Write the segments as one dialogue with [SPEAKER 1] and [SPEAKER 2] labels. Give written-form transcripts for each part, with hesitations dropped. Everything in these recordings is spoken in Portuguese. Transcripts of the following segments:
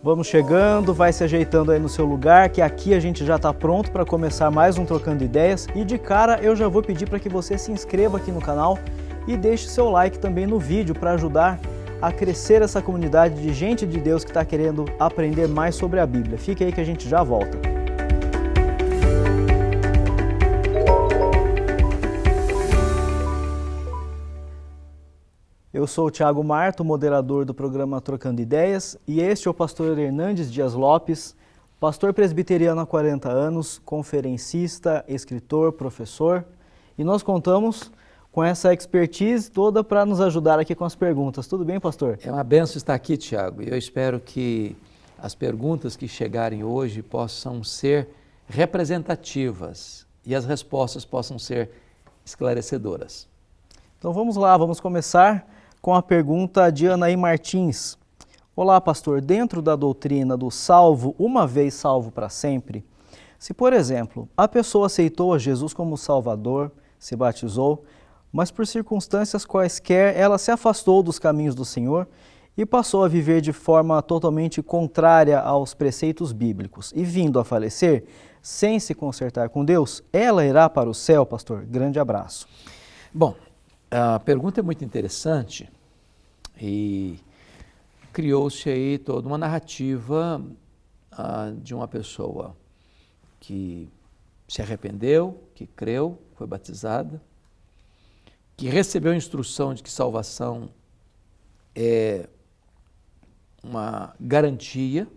[SPEAKER 1] Vamos chegando, vai se ajeitando aí no seu lugar, que aqui a gente já está pronto para começar mais um Trocando Ideias. E de cara eu já vou pedir para que você se inscreva aqui no canal e deixe seu like também no vídeo para ajudar a crescer essa comunidade de gente de Deus que está querendo aprender mais sobre a Bíblia. Fique aí que a gente já volta. Eu sou o Thiago Marto, moderador do programa Trocando Ideias, e este é o pastor Hernandes Dias Lopes, pastor presbiteriano há 40 anos, conferencista, escritor, professor, e nós contamos com essa expertise toda para nos ajudar aqui com as perguntas. Tudo bem, pastor?
[SPEAKER 2] É uma benção estar aqui, Thiago, e eu espero que as perguntas que chegarem hoje possam ser representativas e as respostas possam ser esclarecedoras.
[SPEAKER 1] Então vamos lá, vamos começar com a pergunta de Anaí Martins. Olá, pastor, dentro da doutrina do salvo, uma vez salvo para sempre, se, por exemplo, a pessoa aceitou a Jesus como Salvador, se batizou, mas por circunstâncias quaisquer ela se afastou dos caminhos do Senhor e passou a viver de forma totalmente contrária aos preceitos bíblicos e vindo a falecer, sem se consertar com Deus, ela irá para o céu, pastor? Grande abraço.
[SPEAKER 2] Bom, a pergunta é muito interessante e criou-se aí toda uma narrativa de uma pessoa que se arrependeu, que creu, foi batizada, que recebeu a instrução de que salvação é uma garantia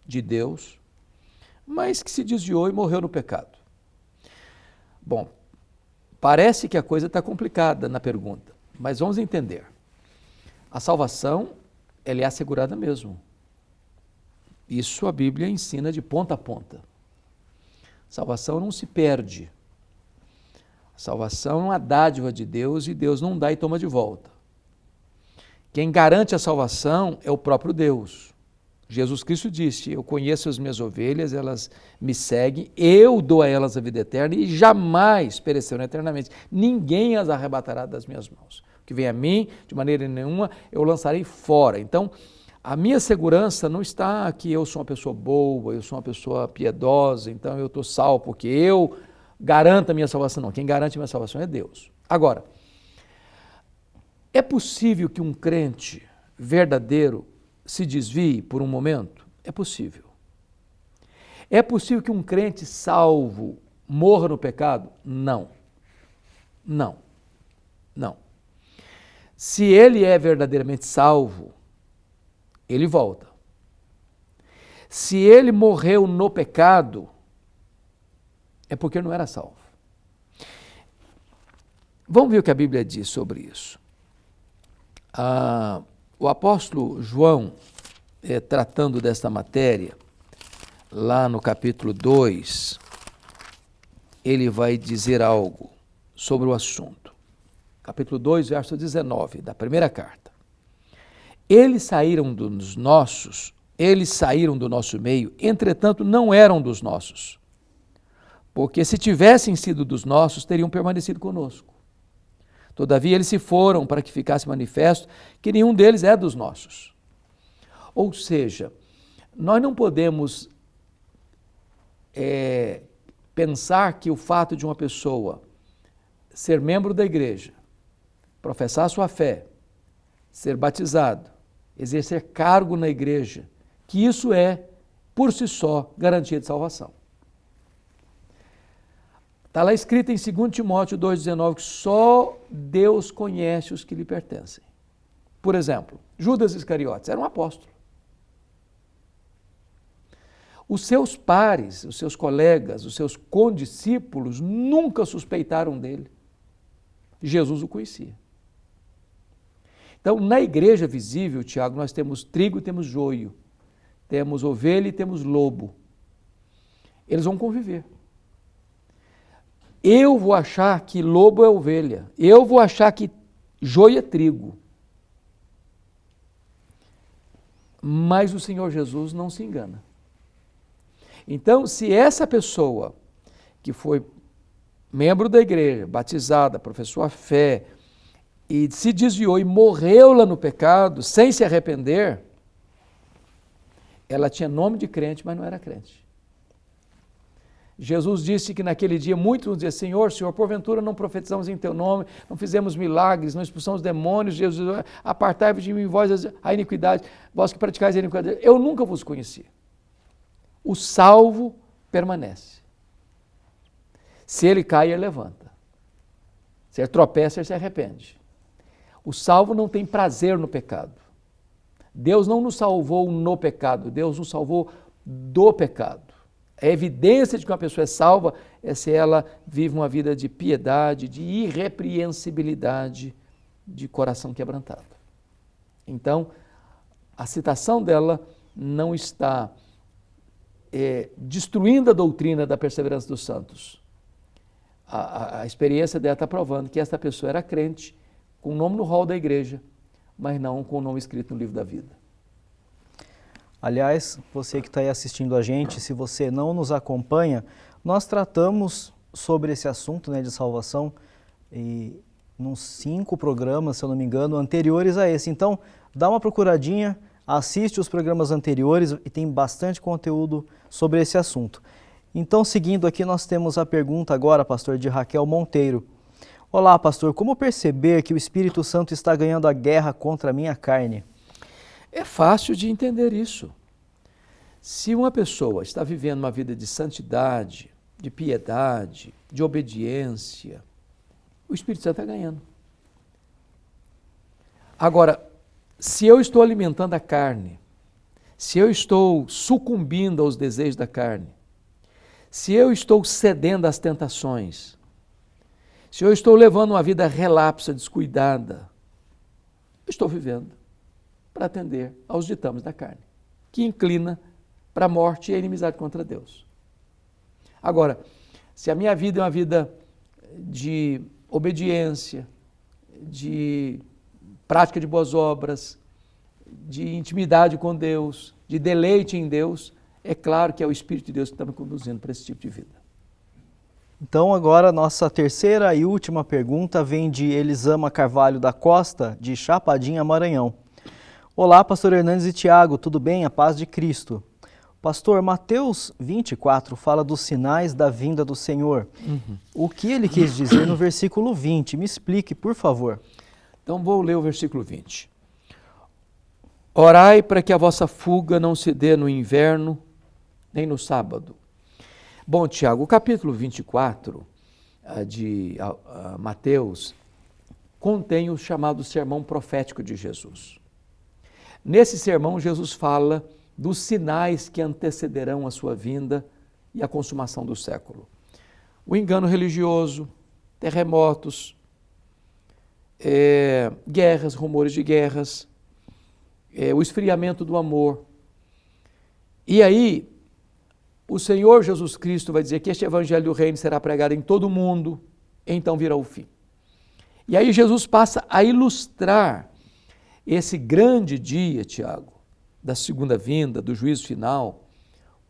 [SPEAKER 2] de Deus, mas que se desviou e morreu no pecado. Bom, parece que a coisa está complicada na pergunta, mas vamos entender. A salvação, ela é assegurada mesmo. Isso a Bíblia ensina de ponta a ponta. Salvação não se perde. A salvação é uma dádiva de Deus e Deus não dá e toma de volta. Quem garante a salvação é o próprio Deus. Jesus Cristo disse, eu conheço as minhas ovelhas, elas me seguem, eu dou a elas a vida eterna e jamais perecerão eternamente. Ninguém as arrebatará das minhas mãos. O que vem a mim, de maneira nenhuma, eu lançarei fora. Então, a minha segurança não está que eu sou uma pessoa boa, eu sou uma pessoa piedosa, então eu estou salvo porque eu garanto a minha salvação. Não, quem garante a minha salvação é Deus. Agora, é possível que um crente verdadeiro se desvie por um momento? É possível. É possível que um crente salvo morra no pecado? Não. Não. Não. Se ele é verdadeiramente salvo, ele volta. Se ele morreu no pecado, é porque não era salvo. Vamos ver o que a Bíblia diz sobre isso. O apóstolo João, tratando desta matéria, lá no capítulo 2, ele vai dizer algo sobre o assunto. Capítulo 2, verso 19, da primeira carta. Eles saíram do nosso meio, entretanto não eram dos nossos. Porque se tivessem sido dos nossos, teriam permanecido conosco. Todavia eles se foram para que ficasse manifesto que nenhum deles é dos nossos. Ou seja, nós não podemos pensar que o fato de uma pessoa ser membro da igreja, professar a sua fé, ser batizado, exercer cargo na igreja, que isso é, por si só, garantia de salvação. Está lá escrito em 2 Timóteo 2,19 que só Deus conhece os que lhe pertencem. Por exemplo, Judas Iscariotes era um apóstolo. Os seus pares, os seus colegas, os seus condiscípulos nunca suspeitaram dele. Jesus o conhecia. Então, na igreja visível, Tiago, nós temos trigo e temos joio, temos ovelha e temos lobo. Eles vão conviver. Eu vou achar que lobo é ovelha, eu vou achar que joio é trigo. Mas o Senhor Jesus não se engana. Então, se essa pessoa que foi membro da igreja, batizada, professou a fé, e se desviou e morreu lá no pecado, sem se arrepender, ela tinha nome de crente, mas não era crente. Jesus disse que naquele dia muitos vão dizer, Senhor, porventura não profetizamos em teu nome, não fizemos milagres, não expulsamos demônios, Jesus, apartai-vos de mim, vós a iniquidade, vós que praticais a iniquidade, eu nunca vos conheci. O salvo permanece. Se ele cai, ele levanta. Se ele tropeça, ele se arrepende. O salvo não tem prazer no pecado. Deus não nos salvou no pecado, Deus nos salvou do pecado. A evidência de que uma pessoa é salva é se ela vive uma vida de piedade, de irrepreensibilidade, de coração quebrantado. Então, a citação dela não está destruindo a doutrina da perseverança dos santos. A experiência dela está provando que esta pessoa era crente, com o nome no rol da igreja, mas não com o nome escrito no livro da vida.
[SPEAKER 1] Aliás, você que está aí assistindo a gente, se você não nos acompanha, nós tratamos sobre esse assunto, né, de salvação e nos 5 programas, se eu não me engano, anteriores a esse. Então, dá uma procuradinha, assiste os programas anteriores e tem bastante conteúdo sobre esse assunto. Então, seguindo aqui, nós temos a pergunta agora, pastor, de Raquel Monteiro. Olá, pastor, como perceber que o Espírito Santo está ganhando a guerra contra a minha carne?
[SPEAKER 2] É fácil de entender isso. Se uma pessoa está vivendo uma vida de santidade, de piedade, de obediência, o Espírito Santo está ganhando. Agora, se eu estou alimentando a carne, se eu estou sucumbindo aos desejos da carne, se eu estou cedendo às tentações, se eu estou levando uma vida relapsa, descuidada, eu estou vivendo para atender aos ditames da carne, que inclina para a morte e a inimizade contra Deus. Agora, se a minha vida é uma vida de obediência, de prática de boas obras, de intimidade com Deus, de deleite em Deus, é claro que é o Espírito de Deus que está me conduzindo para esse tipo de vida.
[SPEAKER 1] Então agora nossa terceira e última pergunta vem de Elisama Carvalho da Costa, de Chapadinha, Maranhão. Olá, pastor Hernandes e Tiago, tudo bem? A paz de Cristo. Pastor, Mateus 24 fala dos sinais da vinda do Senhor. O que ele quis dizer no versículo 20? Me explique, por favor.
[SPEAKER 2] Então vou ler o versículo 20. Orai para que a vossa fuga não se dê no inverno, nem no sábado. Bom, Tiago, o capítulo 24 de Mateus contém o chamado sermão profético de Jesus. Nesse sermão, Jesus fala dos sinais que antecederão a sua vinda e a consumação do século. O engano religioso, terremotos, guerras, rumores de guerras, o esfriamento do amor. E aí, o Senhor Jesus Cristo vai dizer que este evangelho do reino será pregado em todo o mundo, então virá o fim. E aí Jesus passa a ilustrar esse grande dia, Tiago, da segunda vinda, do juízo final,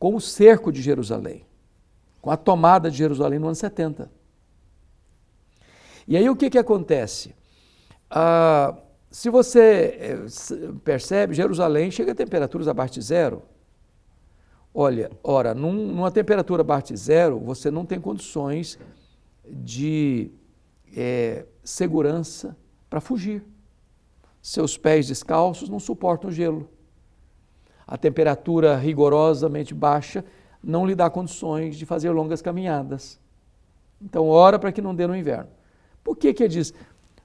[SPEAKER 2] com o cerco de Jerusalém, com a tomada de Jerusalém no ano 70. E aí o que acontece? Se você percebe, Jerusalém chega a temperaturas abaixo de zero. Ora, numa temperatura abaixo de zero, você não tem condições de segurança para fugir. Seus pés descalços não suportam o gelo. A temperatura rigorosamente baixa não lhe dá condições de fazer longas caminhadas. Então, ora para que não dê no inverno. Por que ele diz?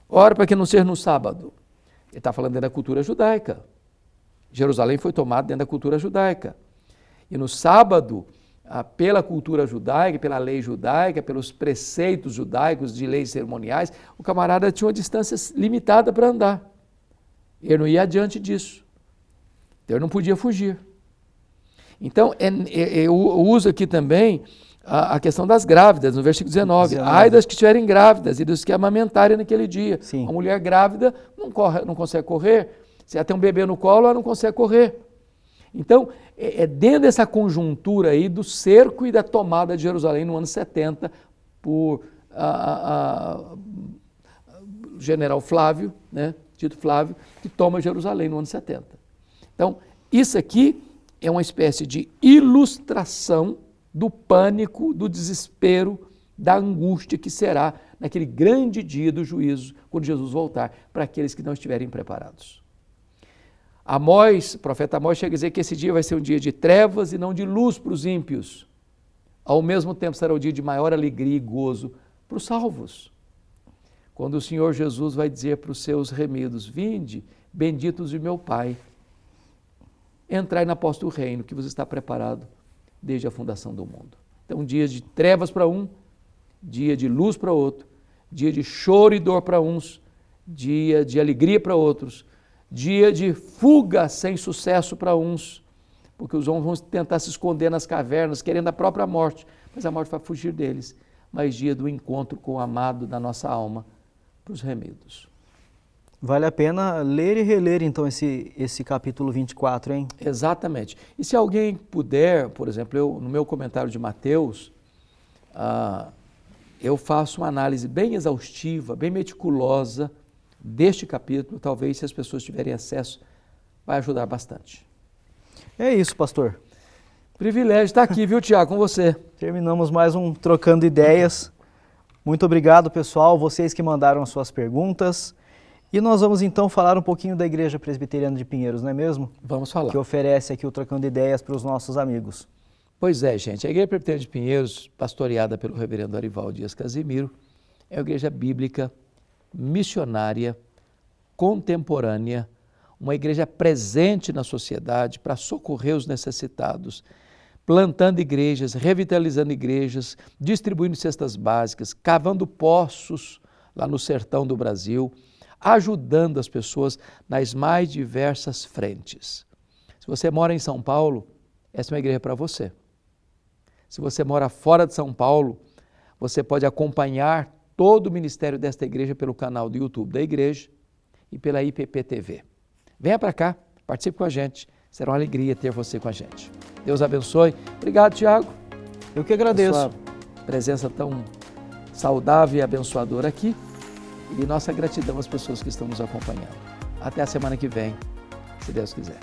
[SPEAKER 2] Ora para que não seja no sábado. Ele está falando dentro da cultura judaica. Jerusalém foi tomada dentro da cultura judaica. E no sábado, pela cultura judaica, pela lei judaica, pelos preceitos judaicos de leis cerimoniais, o camarada tinha uma distância limitada para andar. Ele não ia adiante disso. Então, ele não podia fugir. Então, eu uso aqui também a questão das grávidas, no versículo 19. Ai das que estiverem grávidas e dos que amamentarem naquele dia.
[SPEAKER 1] Sim.
[SPEAKER 2] Uma mulher grávida não consegue correr. Se ela tem um bebê no colo, ela não consegue correr. Então, dentro dessa conjuntura aí do cerco e da tomada de Jerusalém no ano 70 por general Flávio, né, Tito Flávio, que toma Jerusalém no ano 70. Então, isso aqui é uma espécie de ilustração do pânico, do desespero, da angústia que será naquele grande dia do juízo, quando Jesus voltar, para aqueles que não estiverem preparados. Amós, o profeta Amós chega a dizer que esse dia vai ser um dia de trevas e não de luz para os ímpios. Ao mesmo tempo será o dia de maior alegria e gozo para os salvos. Quando o Senhor Jesus vai dizer para os seus remidos: vinde, benditos de meu Pai, entrai na posse do reino que vos está preparado desde a fundação do mundo. Então, dia de trevas para um, dia de luz para outro, dia de choro e dor para uns, dia de alegria para outros, dia de fuga sem sucesso para uns, porque os homens vão tentar se esconder nas cavernas, querendo a própria morte, mas a morte vai fugir deles. Mas dia do encontro com o amado da nossa alma, para os remidos.
[SPEAKER 1] Vale a pena ler e reler, então, esse capítulo 24, hein?
[SPEAKER 2] Exatamente. E se alguém puder, por exemplo, no meu comentário de Mateus, eu faço uma análise bem exaustiva, bem meticulosa deste capítulo. Talvez, se as pessoas tiverem acesso, vai ajudar bastante.
[SPEAKER 1] É isso, pastor.
[SPEAKER 2] Privilégio estar aqui, viu, Tiago, com você.
[SPEAKER 1] Terminamos mais um Trocando Ideias. Muito obrigado, pessoal, vocês que mandaram as suas perguntas. E nós vamos então falar um pouquinho da Igreja Presbiteriana de Pinheiros, não é mesmo?
[SPEAKER 2] Vamos falar.
[SPEAKER 1] Que oferece aqui o Trocando Ideias para os nossos amigos.
[SPEAKER 2] Pois é, gente. A Igreja Presbiteriana de Pinheiros, pastoreada pelo reverendo Arivaldo Dias Casimiro, é uma igreja bíblica, missionária, contemporânea, uma igreja presente na sociedade para socorrer os necessitados, plantando igrejas, revitalizando igrejas, distribuindo cestas básicas, cavando poços lá no sertão do Brasil, ajudando as pessoas nas mais diversas frentes. Se você mora em São Paulo, essa é uma igreja para você. Se você mora fora de São Paulo, você pode acompanhar todo o ministério desta igreja pelo canal do YouTube da igreja e pela IPP-TV. Venha para cá, participe com a gente. Será uma alegria ter você com a gente. Deus abençoe. Obrigado, Tiago.
[SPEAKER 1] Eu que agradeço.
[SPEAKER 2] Sua presença tão saudável e abençoadora aqui. E nossa gratidão às pessoas que estão nos acompanhando. Até a semana que vem, se Deus quiser.